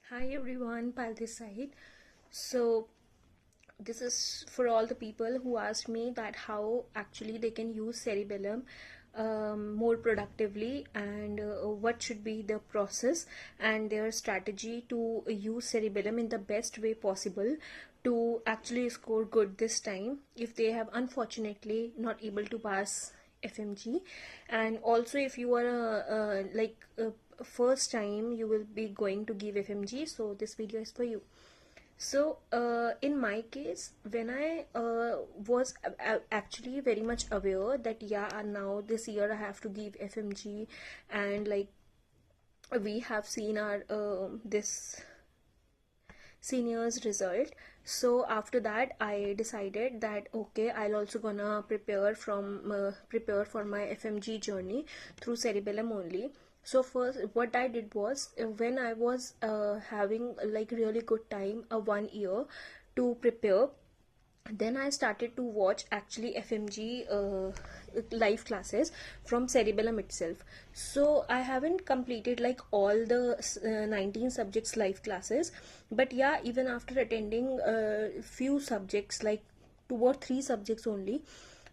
Hi everyone, Pal this side. So this is for all the people who asked me that how actually they can use Cerebellum more productively and what should be the process and their strategy to use Cerebellum in the best way possible to actually score good this time if they have unfortunately not able to pass FMG. And also if you are first time you will be going to give FMG, so this video is for you. So in my case, when I was actually very much aware that now this year I have to give FMG, and like we have seen our this seniors result. So after that I decided that okay, I'll also gonna prepare for my FMG journey through Cerebellum only. So first what I did was, when I was having like really good time, 1 year to prepare, then I started to watch actually FMG live classes from Cerebellum itself. So I haven't completed like all the 19 subjects live classes, but yeah, even after attending few subjects, like 2 or 3 subjects only,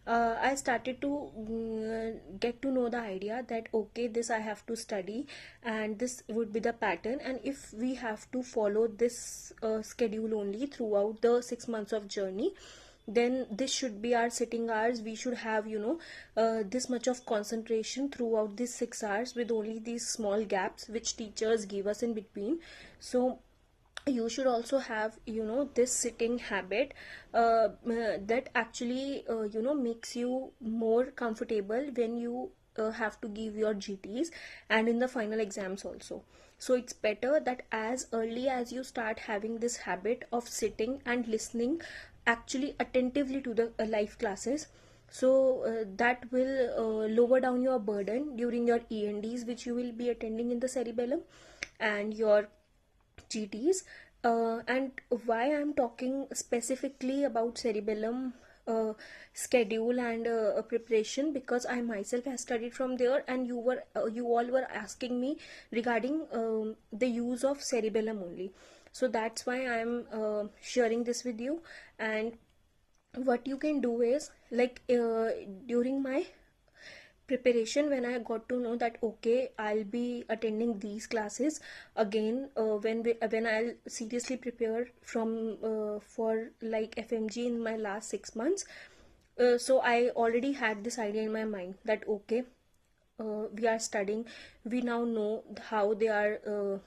I started to get to know the idea that okay, this I have to study and this would be the pattern, and if we have to follow this schedule only throughout the 6 months of journey, then this should be our sitting hours. We should have this much of concentration throughout these 6 hours with only these small gaps which teachers give us in between. So you should also have this sitting habit that actually makes you more comfortable when you have to give your GTs and in the final exams also. So it's better that as early as you start having this habit of sitting and listening actually attentively to the live classes, so that will lower down your burden during your ENDs which you will be attending in the Cerebellum and your GTs. And why I'm talking specifically about Cerebellum schedule and preparation, because I myself have studied from there, and you all were asking me regarding the use of Cerebellum only. So that's why I'm sharing this with you. And what you can do is, like during my preparation, when I got to know that okay, I'll be attending these classes again when I'll seriously prepare from for like FMG in my last 6 months. So I already had this idea in my mind that okay, we are studying, we now know how they are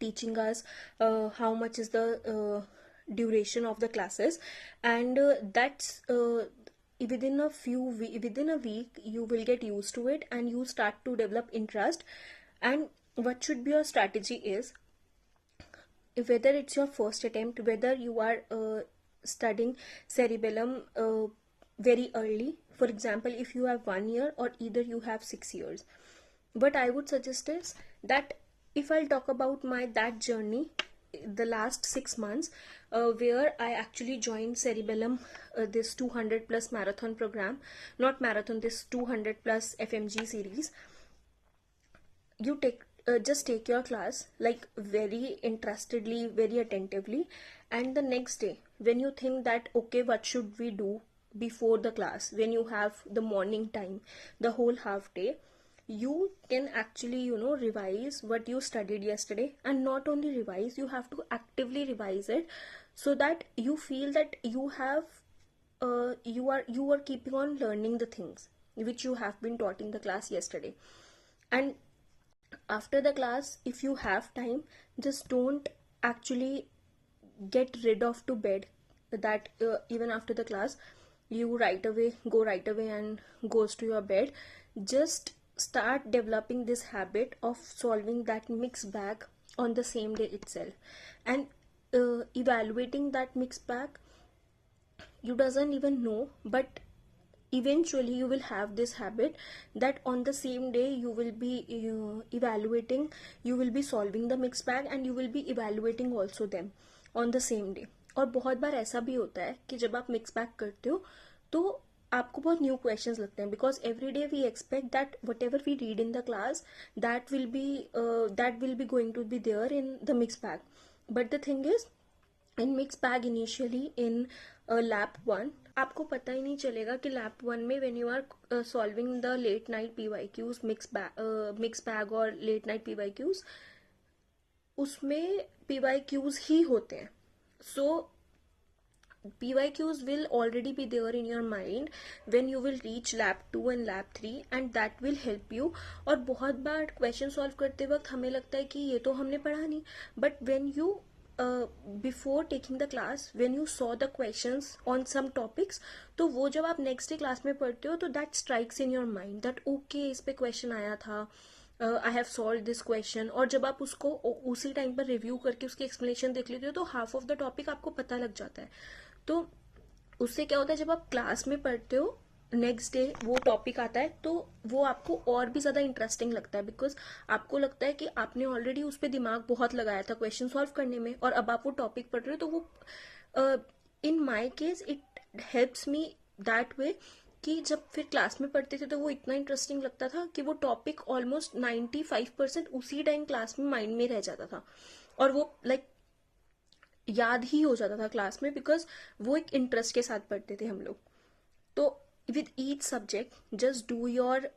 teaching us, how much is the duration of the classes, and that's within a week you will get used to it and you start to develop interest. And what should be your strategy is, whether it's your first attempt, whether you are studying Cerebellum very early, for example if you have 1 year or either you have 6 years, what I would suggest is that if I'll talk about my that journey, the last 6 months, where I actually joined Cerebellum, this 200 plus marathon program, not marathon, this 200 plus FMG series. You just take your class like very interestedly, very attentively, and the next day when you think that okay, what should we do before the class, when you have the morning time, the whole half day, you can actually revise what you studied yesterday. And not only revise, you have to actively revise it, so that you feel that you have you are keeping on learning the things which you have been taught in the class yesterday. And after the class, if you have time, just don't actually get rid of to bed, that even after the class you go right away and goes to your bed. Just start developing this habit of solving that mixed bag on the same day itself, and evaluating that mixed bag. You doesn't even know, but eventually you will have this habit that on the same day you will be evaluating, you will be solving the mixed bag and you will be evaluating also them on the same day. और बहुत बार ऐसा भी होता है कि जब आप mix bag करते हो तो आपको बहुत न्यू क्वेश्चंस लगते हैं, because every day we expect that whatever we read in the class that will be going to be there in the mix bag. But the thing is, in mix bag initially in lab 1 आपको पता ही नहीं चलेगा कि lab 1 में when you are solving the late night PYQs, mix bag और late night PYQs, उसमें PYQs ही होते हैं. सो PYQs will already be there in your mind when you will reach lab 2 and lab 3 and that will help you. और बहुत बार question solve करते वक्त हमें लगता है कि ये तो हमने पढ़ा नहीं, but when you before taking the class, when you saw the questions on some topics, तो वो जब आप नेक्स्ट डे क्लास में पढ़ते हो तो that strikes in your mind that okay इस पे क्वेश्चन आया था, I have solve this question. और जब आप उसको उसी टाइम पर रिव्यू करके उसकी एक्सप्लेनेशन देख लेते हो तो हाफ ऑफ द टॉपिक आपको पता लग जाता है. तो उससे क्या होता है, जब आप क्लास में पढ़ते हो नेक्स्ट डे वो टॉपिक आता है तो वो आपको और भी ज़्यादा इंटरेस्टिंग लगता है, बिकॉज आपको लगता है कि आपने ऑलरेडी उस पर दिमाग बहुत लगाया था क्वेश्चन सॉल्व करने में, और अब आप वो टॉपिक पढ़ रहे हो. तो वो in my case it helps me that way कि जब फिर क्लास में पढ़ते थे तो वो इतना इंटरेस्टिंग लगता था कि वो टॉपिक ऑलमोस्ट 95% उसी टाइम क्लास में माइंड में रह जाता था, और वो लाइक याद ही हो जाता था क्लास में, बिकॉज वो एक इंटरेस्ट के साथ पढ़ते थे हम लोग. तो with each subject just do your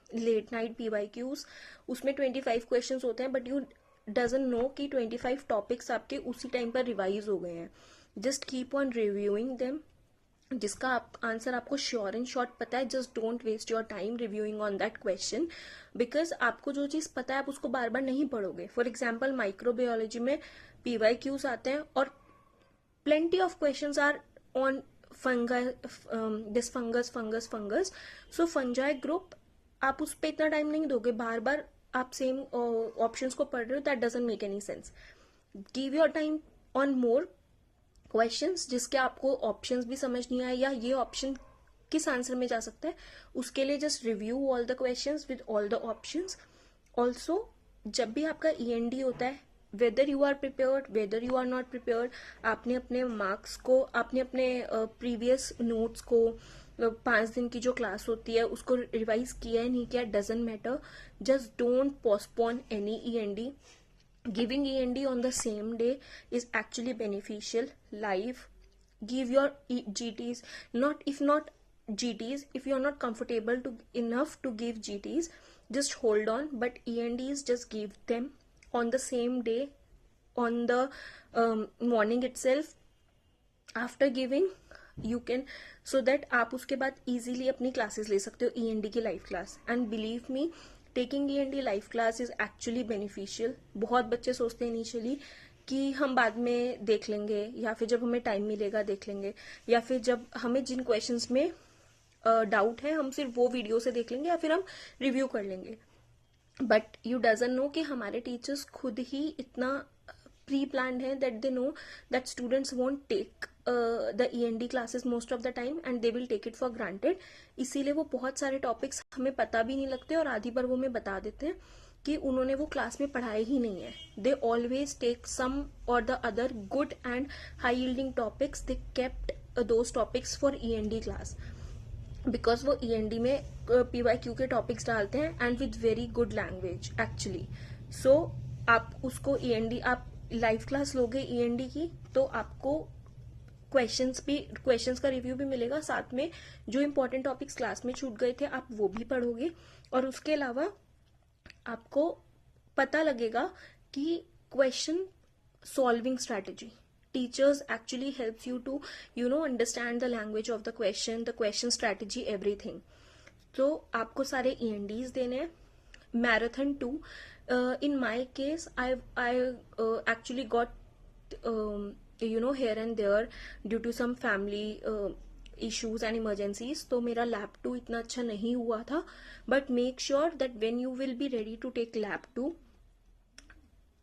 late night PYQs. उसमें 25 क्वेश्चंस होते हैं, बट यू डजंट नो कि 25 टॉपिक्स आपके उसी टाइम पर रिवाइज हो गए हैं. Just keep on reviewing them. जिसका आंसर आपको श्योर एंड शॉर्ट पता है, just don't waste your time reviewing on that question, because आपको जो चीज़ पता है आप उसको बार बार नहीं पढ़ोगे. फॉर एग्जाम्पल माइक्रोबायोलॉजी में PYQs आते हैं और plenty of questions are on this fungus. So fungi group, आप उस पर इतना टाइम नहीं दोगे, बार बार आप सेम ऑप्शंस को पढ़ रहे हो, that doesn't make any sense. Give your time on more questions जिसके आपको ऑप्शंस भी समझ नहीं आए या ये ऑप्शन किस आंसर में जा सकता है, उसके लिए just review all the questions with all the options. Also जब भी आपका END होता है, whether you are prepared whether you are not prepared, आपने अपने मार्क्स को, आपने अपने प्रीवियस नोट्स को, 5 दिन की जो क्लास होती है उसको रिवाइज किया है नहीं किया, doesn't matter. Just don't postpone any END. Giving END on the same day is actually beneficial. Live, give your GTs. If not GTs, if you are not comfortable enough to give GTs, just hold on. But ENDs, just give them on the same day, on the morning itself. After giving, you can, so that आप उसके बाद easily अपनी classes ले सकते हो END की live class. And believe me, taking END live class is actually beneficial. बहुत बच्चे सोचते हैं इनिशियली कि हम बाद में देख लेंगे, या फिर जब हमें टाइम मिलेगा देख लेंगे, या फिर जब हमें जिन क्वेश्चंस में डाउट है हम सिर्फ वो वीडियो से देख लेंगे, या फिर हम रिव्यू कर लेंगे. बट यू डजंट नो कि हमारे टीचर्स खुद ही इतना प्री प्लान्ड है that they know that students won't take the END classes most of the time and they will take it for granted. इसीलिए वो बहुत सारे टॉपिक्स हमें पता भी नहीं लगते और आधी बार वो हमें बता देते हैं कि उन्होंने वो क्लास में पढ़ाए ही नहीं है. दे ऑलवेज टेक सम और the other good and high yielding topics. They kept those topics for END class, because वो END में PYQ के टॉपिक्स डालते हैं and with very good language actually. So आप उसको END, आप लाइव क्लास लोगे END की तो आपको क्वेश्चंस का रिव्यू भी मिलेगा, साथ में जो इंपॉर्टेंट टॉपिक्स क्लास में छूट गए थे आप वो भी पढ़ोगे, और उसके अलावा आपको पता लगेगा कि question solving strategy. Teachers actually helps you to understand the language of the question strategy, everything. तो आपको सारे ENDs देने हैं. Marathon 2, in my case I actually got here and there due to some family issues and emergencies, तो मेरा lab 2 इतना अच्छा नहीं हुआ था. but make sure that when you will be ready to take lab 2,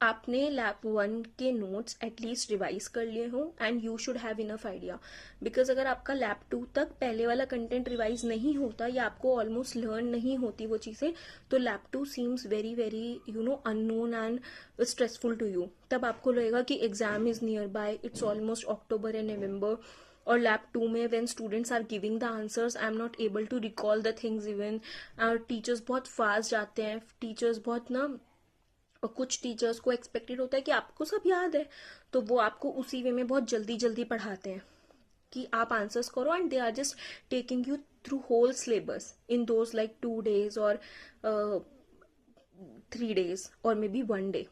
आपने लैब 1 के notes at least revise कर लिए हो and you should have enough idea. Because अगर आपका लैब 2 तक पहले वाला कंटेंट रिवाइज नहीं होता या आपको ऑलमोस्ट लर्न नहीं होती वो चीज़ें, तो lab 2 seems very very unknown and stressful to you. तब आपको लगेगा कि exam is near by, it's almost October and November, और लैब 2 में when students are giving the answers I am not able to recall the things even, और teachers बहुत fast जाते हैं, टीचर्स बहुत ना, और कुछ टीचर्स को एक्सपेक्टेड होता है कि आपको सब याद है, तो वो आपको उसी वे में बहुत जल्दी जल्दी पढ़ाते हैं कि आप आंसर्स करो, and they are just taking you through whole syllabus in those like 2 days और 3 days और मे बी 1 day.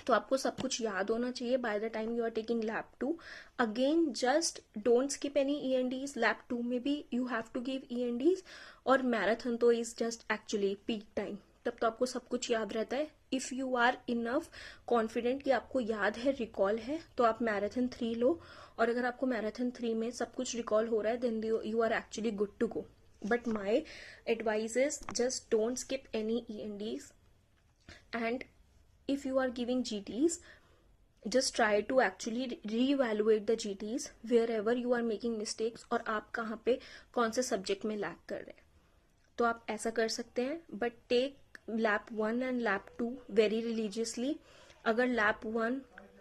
तो आपको सब कुछ याद होना चाहिए by the time you are taking lab 2. Again just don't skip any ENDs. Lab 2 में भी you have to give ENDs, और मैराथन तो is just actually peak time, तब तो आपको सब कुछ याद रहता है. If you are enough confident कि आपको याद है, रिकॉल है, तो आप मैराथन 3 लो, और अगर आपको मैराथन 3 में सब कुछ रिकॉल हो रहा है then you are actually good to go. But my advice is just don't skip any ENDs, and if you are giving GTs, just try to actually re-evaluate the GTs wherever you are making mistakes, और आप कहाँ पे कौन से subject में lag कर रहे हैं, तो आप ऐसा कर सकते हैं. But tech lab 1 and lab 2 very religiously. अगर लैब 1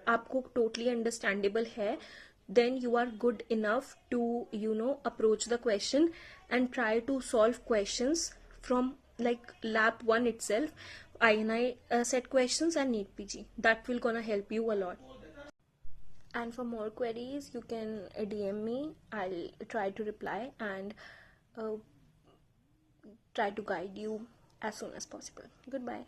आपको टोटली अंडरस्टैंडेबल है, then you are good enough to approach the question and try to solve questions from like lab 1 itself, INI set questions and NEET PG. That will gonna help you a lot. And for more queries you can DM me. I'll try to reply and try to guide you as soon as possible. Goodbye.